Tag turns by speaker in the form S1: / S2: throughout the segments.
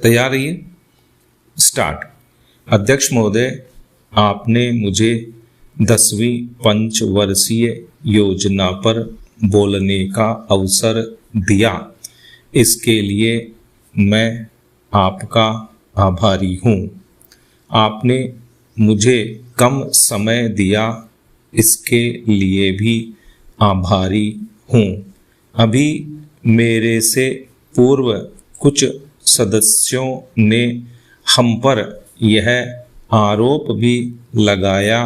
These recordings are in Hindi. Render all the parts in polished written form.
S1: तैयार रहिए। स्टार्ट। अध्यक्ष महोदय, आपने मुझे 10वीं पंचवर्षीय योजना पर बोलने का अवसर दिया, इसके लिए मैं आपका आभारी हूँ। आपने मुझे कम समय दिया, इसके लिए भी आभारी हूँ। अभी मेरे से पूर्व कुछ सदस्यों ने हम पर यह आरोप भी लगाया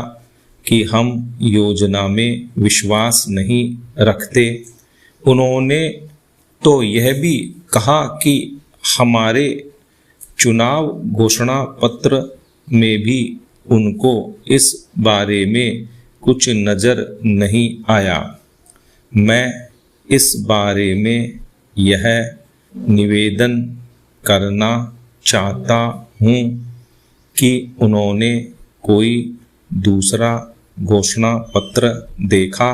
S1: कि हम योजना में विश्वास नहीं रखते। उन्होंने तो यह भी कहा कि हमारे चुनाव घोषणा पत्र में भी उनको इस बारे में कुछ नज़र नहीं आया। मैं इस बारे में यह निवेदन करना चाहता हूँ कि उन्होंने कोई दूसरा घोषणा पत्र देखा,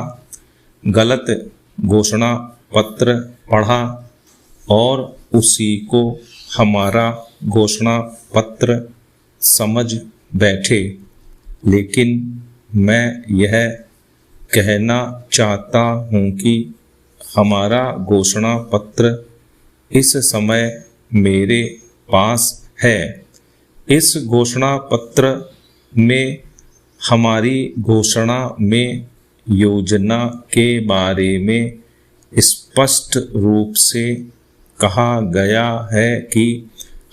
S1: गलत घोषणा पत्र पढ़ा और उसी को हमारा घोषणा पत्र समझ बैठे। लेकिन मैं यह कहना चाहता हूँ कि हमारा घोषणा पत्र इस समय मेरे पास है। इस घोषणा पत्र में हमारी घोषणा में योजना के बारे में स्पष्ट रूप से कहा गया है कि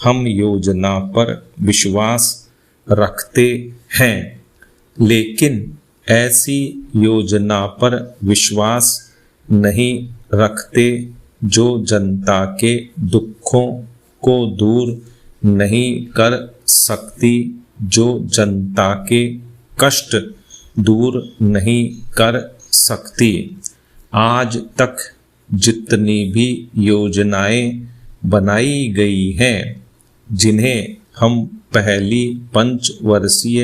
S1: हम योजना पर विश्वास रखते हैं, लेकिन ऐसी योजना पर विश्वास नहीं रखते जो जनता के दुखों को दूर नहीं कर सकती, जो जनता के कष्ट दूर नहीं कर सकती। आज तक जितनी भी योजनाएं बनाई गई हैं, जिन्हें हम पहली पंचवर्षीय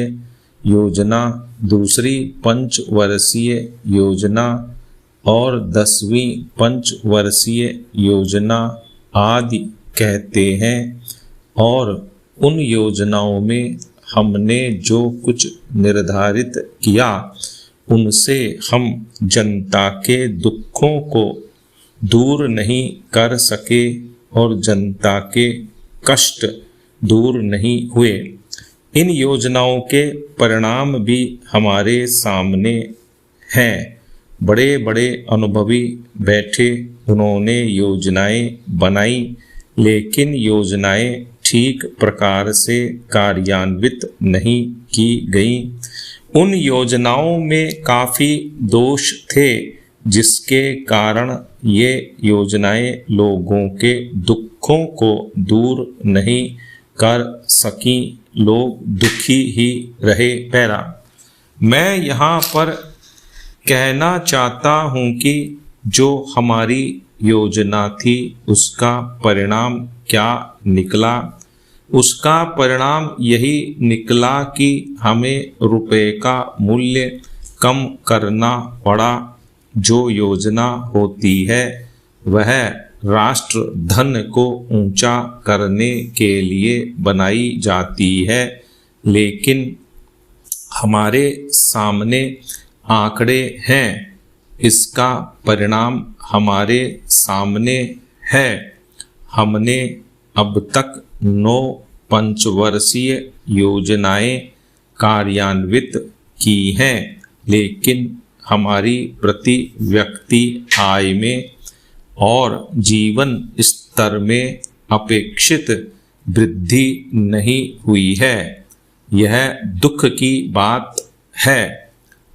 S1: योजना, दूसरी पंचवर्षीय योजना और 10वीं पंचवर्षीय योजना आदि कहते हैं, और उन योजनाओं में हमने जो कुछ निर्धारित किया, उनसे हम जनता के दुखों को दूर नहीं कर सके और जनता के कष्ट दूर नहीं हुए। इन योजनाओं के परिणाम भी हमारे सामने हैं। बड़े बड़े अनुभवी बैठे, उन्होंने योजनाएं बनाई, लेकिन योजनाएं ठीक प्रकार से कार्यान्वित नहीं की गईं। उन योजनाओं में काफ़ी दोष थे, जिसके कारण ये योजनाएं लोगों के दुखों को दूर नहीं कर सकी। लोग दुखी ही रहे। पैरा। मैं यहाँ पर कहना चाहता हूँ कि जो हमारी योजना थी, उसका परिणाम क्या निकला? उसका परिणाम यही निकला कि हमें रुपए का मूल्य कम करना पड़ा। जो योजना होती है वह राष्ट्र धन को ऊंचा करने के लिए बनाई जाती है, लेकिन हमारे सामने आंकड़े हैं, इसका परिणाम हमारे सामने है। हमने अब तक 9 पंचवर्षीय योजनाएं कार्यान्वित की हैं, लेकिन हमारी प्रति व्यक्ति आय में और जीवन स्तर में अपेक्षित वृद्धि नहीं हुई है। यह दुख की बात है।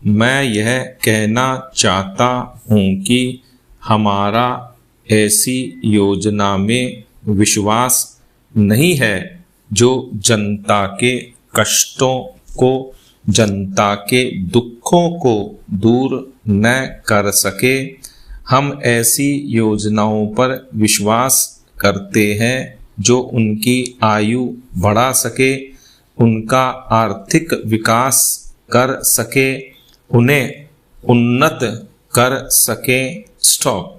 S1: मैं यह कहना चाहता हूँ कि हमारा ऐसी योजना में विश्वास नहीं है जो जनता के कष्टों को, जनता के दुखों को दूर न कर सके। हम ऐसी योजनाओं पर विश्वास करते हैं जो उनकी आयु बढ़ा सके, उनका आर्थिक विकास कर सके, उन्हें उन्नत कर सके। स्टॉप।